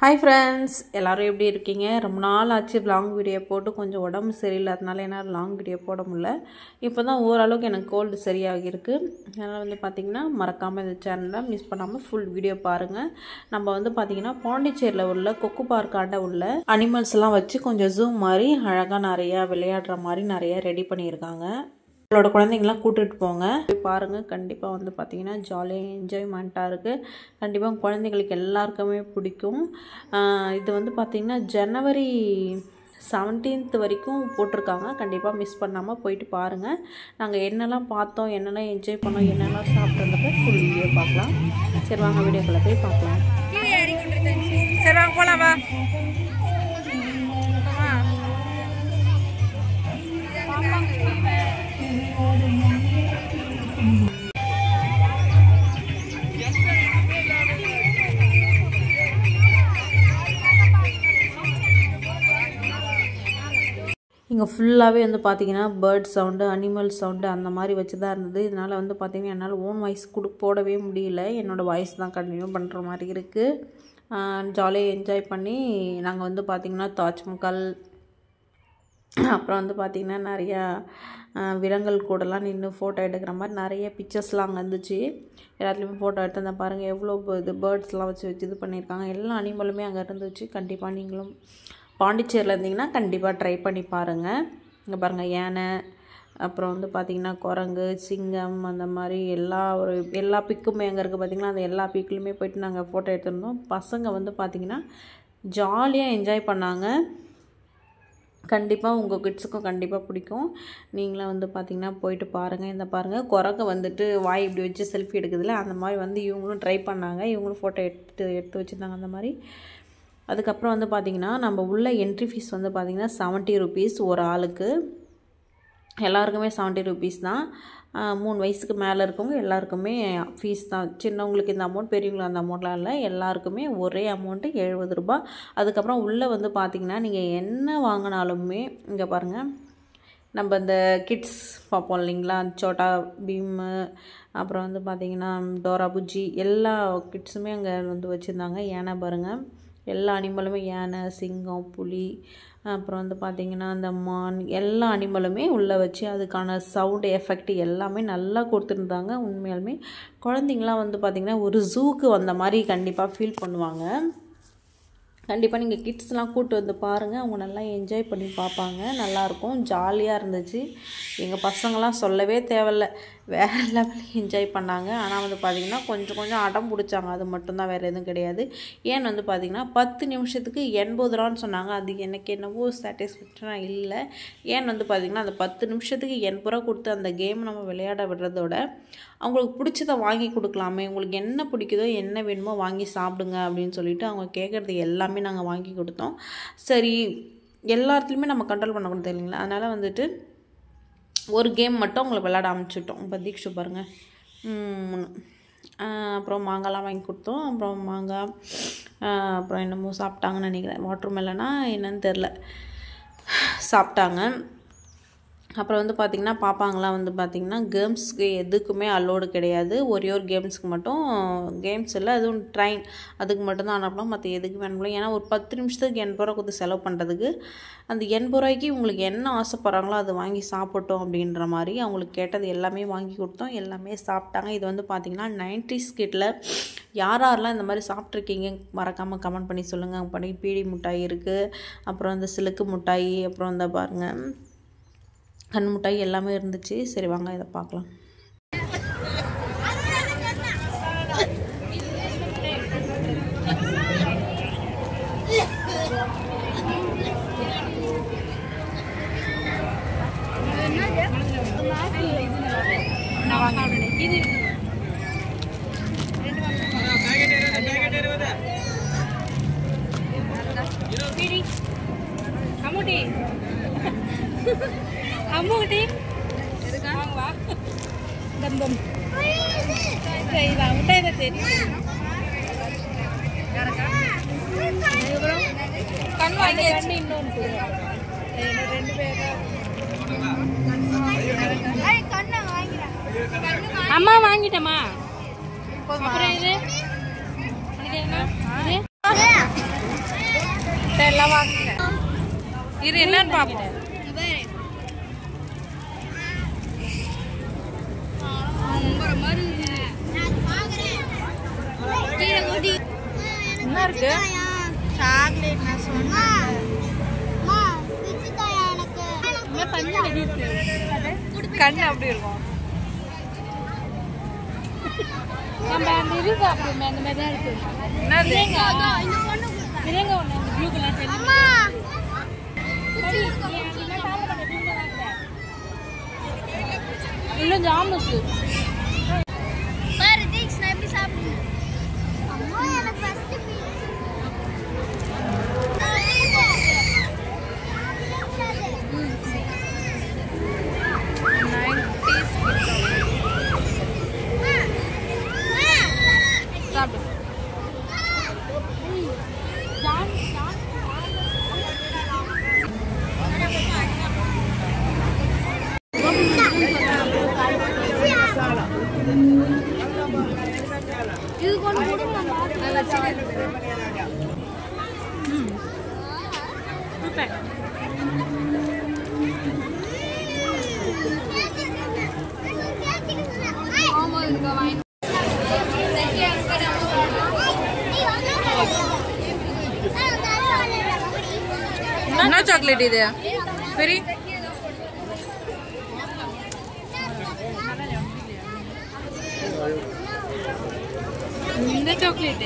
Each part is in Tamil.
Hi friends, எல்லாரும் எப்படி இருக்கீங்க? ரொம்ப நாள் ஆச்சு vlog வீடியோ போட்டு கொஞ்சம் உடம்பு சரியில்லாதனால என்னால லாங் வீடியோ போட முடியல. இப்போதான் ஓரளவுக்கு எனக்கு கோல்ட் சரியாகி இருக்கு. அதனால வந்து பாத்தீங்கன்னா மறக்காம இந்த சேனலை மிஸ் பண்ணாம full வீடியோ பாருங்க. நம்ம வந்து பாத்தீங்கன்னா பாண்டிச்சேரியில உள்ள கொக்கு பார்க்காண்ட உள்ள அனிமல்ஸ் எல்லாம் வச்சு கொஞ்சம் ஜூம் மாதிரி அழகா நிறைய விளையாடுற மாதிரி நிறைய ரெடி பண்ணியிருக்காங்க. உங்களோட குழந்தைங்களாம் கூட்டிட்டு போங்க பாருங்க. கண்டிப்பாக வந்து பார்த்தீங்கன்னா ஜாலியாக என்ஜாய்மெண்ட்டாக இருக்குது. கண்டிப்பாக குழந்தைங்களுக்கு எல்லாருக்குமே பிடிக்கும். இது வந்து பார்த்திங்கன்னா ஜனவரி 17th வரைக்கும் போட்டிருக்காங்க. கண்டிப்பாக மிஸ் பண்ணாமல் போயிட்டு பாருங்கள். நாங்கள் என்னெல்லாம் பார்த்தோம், என்னெல்லாம் என்ஜாய் பண்ணோம், என்னெல்லாம் சாப்பிட்றத ஃபுல் வீடியோ பார்க்கலாம். சரி வாங்க வீடியோக்குள்ளே போய் பார்க்கலாம். சரி வாங்க போகலாமா? இங்கே ஃபுல்லாகவே வந்து பார்த்திங்கன்னா பேர்ட் சவுண்டு, அனிமல் சவுண்டு அந்த மாதிரி வச்சு தான் இருந்தது. இதனால் வந்து பார்த்திங்கன்னா என்னால் ஓன் வாய்ஸ் போடவே முடியல. என்னோடய வாய்ஸ் தான் கண்டினியூ பண்ணுற மாதிரி இருக்குது. ஜாலியாக என்ஜாய் பண்ணி நாங்கள் வந்து பார்த்திங்கன்னா தாஜ்மஹால், அப்புறம் வந்து பார்த்திங்கன்னா நிறையா விலங்குகள் கூடலாம் நின்று ஃபோட்டோ எடுக்கிற மாதிரி நிறைய பிக்சர்ஸ்லாம் அங்கே இருந்துச்சு. எல்லாத்துலேயுமே ஃபோட்டோ எடுத்து அந்த பாருங்கள் எவ்வளோ இது பேர்ட்ஸ்லாம் வச்சு இது பண்ணியிருக்காங்க. எல்லா அனிமலுமே அங்கே இருந்துச்சு. கண்டிப்பாக நீங்களும் பாண்டிச்சேரியில் இருந்தீங்கன்னா கண்டிப்பாக ட்ரை பண்ணி பாருங்கள். இங்கே பாருங்கள் யானை, அப்புறம் வந்து பார்த்திங்கன்னா குரங்கு, சிங்கம், அந்த மாதிரி எல்லா பிக்குமே அங்கே இருக்குது பார்த்திங்கன்னா. அந்த எல்லா பிக்குலையுமே போய்ட்டு நாங்கள் ஃபோட்டோ எடுத்துருந்தோம். பசங்க வந்து பார்த்திங்கன்னா ஜாலியாக என்ஜாய் பண்ணாங்க. கண்டிப்பாக உங்கள் கிட்ஸுக்கும் கண்டிப்பாக பிடிக்கும். நீங்களாம் வந்து பார்த்திங்கன்னா போயிட்டு பாருங்கள். இந்த பாருங்கள் குரங்கு வந்துட்டு வாய் இப்படி வச்சு செல்ஃபி எடுக்குதுல்ல, அந்த மாதிரி வந்து இவங்களும் ட்ரை பண்ணாங்க. இவங்களும் ஃபோட்டோ எடுத்து வச்சுருந்தாங்க அந்த மாதிரி. அதுக்கப்புறம் வந்து பார்த்திங்கன்னா நம்ம உள்ள என்ட்ரி ஃபீஸ் வந்து பார்த்திங்கன்னா 70 rupees ஒரு ஆளுக்கு. எல்லாருக்குமே 70 rupees தான். 3 வயசுக்கு மேலே இருக்கவங்க எல்லாருக்குமே ஃபீஸ் தான். சின்னவங்களுக்கு இந்த அமௌண்ட், பெரியவங்களுக்கு அந்த அமௌண்ட்லாம் இல்லை. எல்லாருக்குமே ஒரே அமௌண்ட்டு 70 ரூபாய். அதுக்கப்புறம் உள்ளே வந்து பார்த்திங்கன்னா நீங்கள் என்ன வாங்கினாலுமே இங்கே பாருங்கள், நம்ம இந்த கிட்ஸ் பார்ப்போம் இல்லைங்களா, சோட்டா பீமு, அப்புறம் வந்து பார்த்திங்கன்னா டோரா புஜ்ஜி, எல்லா கிட்ஸுமே அங்கே வந்து வச்சுருந்தாங்க. யானை பாருங்கள், எல்லா அனிமலுமே யானை, சிங்கம், புலி, அப்புறம் வந்து பார்த்திங்கன்னா அந்த மான், எல்லா அனிமலுமே உள்ளே வச்சு அதுக்கான சவுண்டு எஃபெக்ட் எல்லாமே நல்லா கொடுத்துருந்தாங்க. உண்மையாலுமே குழந்தைங்களாம் வந்து பார்த்திங்கன்னா ஒரு ஜூக்கு வந்த மாதிரி கண்டிப்பாக ஃபீல் பண்ணுவாங்க. கண்டிப்பாக நீங்கள் கிட்ஸ்லாம் கூப்பிட்டு வந்து பாருங்கள். அவங்க நல்லா என்ஜாய் பண்ணி பார்ப்பாங்க. நல்லாயிருக்கும், ஜாலியாக இருந்துச்சு. எங்கள் பசங்களாம் சொல்லவே தேவையில்ல, வேறு லெவலில் என்ஜாய் பண்ணாங்க. ஆனால் வந்து பார்த்திங்கன்னா கொஞ்சம் அடம் பிடிச்சாங்க, அது மட்டும்தான், வேறு எதுவும் கிடையாது. ஏன்னு வந்து பார்த்திங்கன்னா 10 நிமிஷத்துக்கு 80 ரூபான்னு சொன்னாங்க. அது எனக்கு என்னவோ சாட்டிஸ்ஃபேக்ஷனாக இல்லை. ஏன்னு வந்து பார்த்திங்கன்னா அந்த 10 நிமிஷத்துக்கு 80 ரூபா கொடுத்து அந்த கேம் நம்ம விளையாட விடுறதோட அவங்களுக்கு பிடிச்சதை வாங்கி கொடுக்கலாமே, உங்களுக்கு என்ன பிடிக்குதோ என்ன வேணுமோ வாங்கி சாப்பிடுங்க அப்படின்னு சொல்லிட்டு அவங்க கேட்குறது எல்லாமே நாங்கள் வாங்கி கொடுத்தோம். சரி, எல்லாத்துலேயுமே நம்ம கண்ட்ரோல் பண்ணக்கூடாது இல்லைங்களா, அதனால் வந்துட்டு ஒரு கேம் மட்டும் அவங்களை விளையாட ஆரம்பிச்சுட்டோம். இப்போ தீக்ஷு பாருங்கள், அப்புறம் மாங்காய்லாம் வாங்கி கொடுத்தோம். அப்புறம் மாங்காய், அப்புறம் என்னமோ சாப்பிட்டாங்கன்னு நினைக்கிறேன், வாட்டர் மெலனா என்னன்னு தெரில, சாப்பிட்டாங்க. அப்புறம் வந்து பார்த்திங்கன்னா பாப்பாங்களாம் வந்து பார்த்திங்கன்னா கேம்ஸ்க்கு எதுக்குமே அலோடு கிடையாது. ஒரே ஒரு கேம்ஸுக்கு மட்டும், கேம்ஸ் இல்லை அதுவும் ட்ரெயின், அதுக்கு மட்டும்தான் அனுப்பலாம். மற்ற எதுக்கு வேணும்ல. ஏன்னா ஒரு 10 நிமிஷத்துக்கு 80 ரூபா கொடுத்து செலவு பண்ணுறதுக்கு அந்த 80 ரூபாய்க்கு உங்களுக்கு என்ன ஆசைப்பட்றாங்களோ அதை வாங்கி சாப்பிட்டோம் அப்படின்ற மாதிரி அவங்களுக்கு கேட்டது எல்லாமே வாங்கி கொடுத்தோம். எல்லாமே சாப்பிட்டாங்க. இது வந்து பார்த்திங்கன்னா 90s கிட்டில் யாரெல்லாம் இந்த மாதிரி சாப்பிட்ருக்கீங்க மறக்காமல் கமெண்ட் பண்ணி சொல்லுங்கள். பண்ணி பீடி மிட்டாய் இருக்குது, அப்புறம் இந்த சிலுக்கு மிட்டாய், அப்புறம் இந்த பாருங்கள் கண் மிட்டாய் எல்லாமே இருந்துச்சு. சரி வாங்க இதை பார்க்கலாம். அம்முகிட்டி வாங்குவா தம்பம் முட்டாய் தான் தெரியும். கண் வாங்கி இன்னொன்று கொடுங்க. 2 பேர் அம்மா வாங்கிட்டம்மா. அப்புறம் இது என்ன எல்லாம் வாங்க இது என்னன்னு பார்ப்போம். என்ன இருக்கு? சாக்லேட். நான் சொன்னேன் கண்ணு அப்படி இருக்கும். நம்ம அந்த இது சாப்பிடுவோமே அந்த மாதிரி தான் இருக்கு. மிரேங்கா ஒன்று அந்த ப்ளூ கலர் இல்லை ஜாமுக்கு என்ன சாக்லேட் இது? பெரி இந்த சாக்லேட்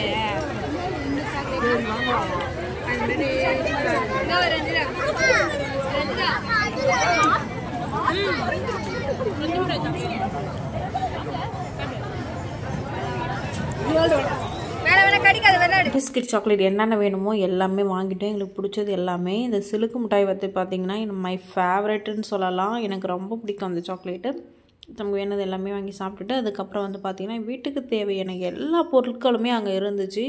பிஸ்கட் சாக்லேட் என்னென்ன வேணுமோ எல்லாமே வாங்கிட்டோம். எங்களுக்கு பிடிச்சது எல்லாமே. இந்த சிலுக்கு மிட்டாய் வந்து பார்த்திங்கன்னா மை ஃபேவரெட்டுன்னு சொல்லலாம். எனக்கு ரொம்ப பிடிக்கும் அந்த சாக்லேட்டு. நமக்கு வேணுது எல்லாமே வாங்கி சாப்பிட்டுட்டு அதுக்கப்புறம் வந்து பார்த்திங்கன்னா வீட்டுக்கு தேவையான எல்லா பொருட்களுமே அங்கே இருந்துச்சு.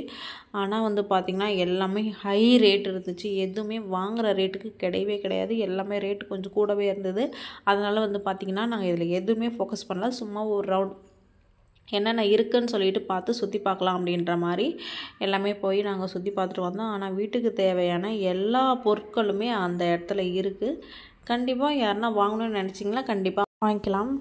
ஆனால் வந்து பார்த்திங்கன்னா எல்லாமே ஹை ரேட் இருந்துச்சு. எதுவுமே வாங்குகிற ரேட்டுக்கு கிடையவே கிடையாது. எல்லாமே ரேட்டு கொஞ்சம் கூடவே இருந்தது. அதனால் வந்து பார்த்திங்கன்னா நாங்கள் இதில் எதுவுமே ஃபோக்கஸ் பண்ணல. சும்மா ஒரு ரவுண்ட் என்னென்ன இருக்குதுன்னு சொல்லிட்டு பார்த்து சுற்றி பார்க்கலாம் அப்படின்ற மாதிரி எல்லாமே போய் நாங்கள் சுற்றி பார்த்துட்டு வந்தோம். ஆனால் வீட்டுக்கு தேவையான எல்லா பொருட்களுமே அந்த இடத்துல இருக்குது. கண்டிப்பாக யாருன்னா வாங்கணும்னு நினச்சிங்களா கண்டிப்பாக வாங்கிக்கலாம்.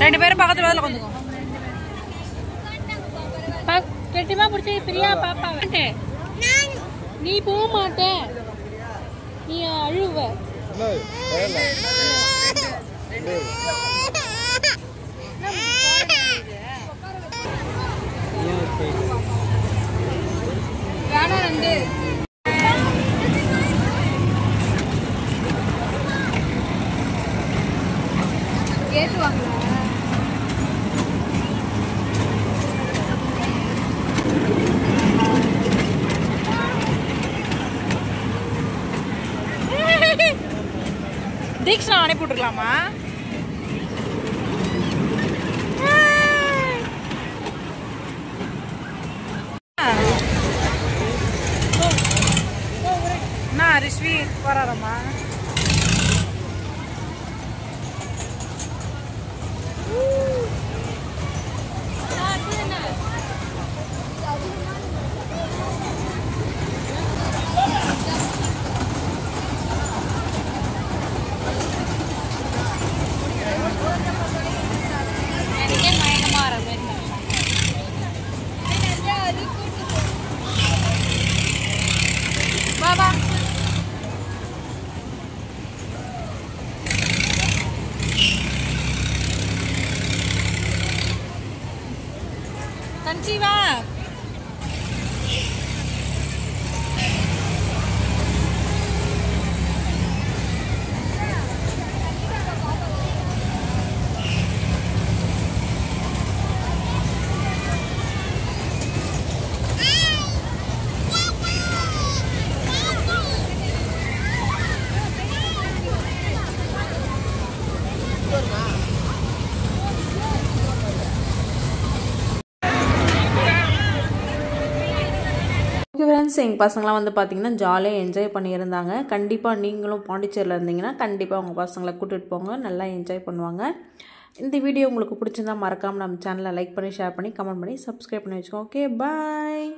ரெண்டு பேரும் பக்கத்துல வந்து கொஞ்சம் கெட்டிமா பிடிச்சி பிரியா பாப்பா நீ போக மாட்ட, நீ அழுவ. வேணா ரெண்டு ஏற்றுவாங்களா? தீக்ஷா அனுப்பி விட்டுருக்கலாமா? என்ன ரிஷ்வி வராரம்மா? Baba. Kanchiva. ஓகே ஃப்ரெண்ட்ஸ், எங்கள் பசங்களாம் வந்து பார்த்திங்கன்னா ஜாலியாக என்ஜாய் பண்ணியிருந்தாங்க. கண்டிப்பாக நீங்களும் பாண்டிச்சேரியில் இருந்தீங்கன்னா கண்டிப்பாக உங்கள் பசங்களை கூட்டிகிட்டு போங்க, நல்லா என்ஜாய் பண்ணுவாங்க. இந்த வீடியோ உங்களுக்கு பிடிச்சிருந்தா மறக்காமல் நம்ம சேனலை லைக் பண்ணி, ஷேர் பண்ணி, கமெண்ட் பண்ணி, சப்ஸ்கிரைப் பண்ணி வச்சுக்கோங்க. ஓகே, பாய்.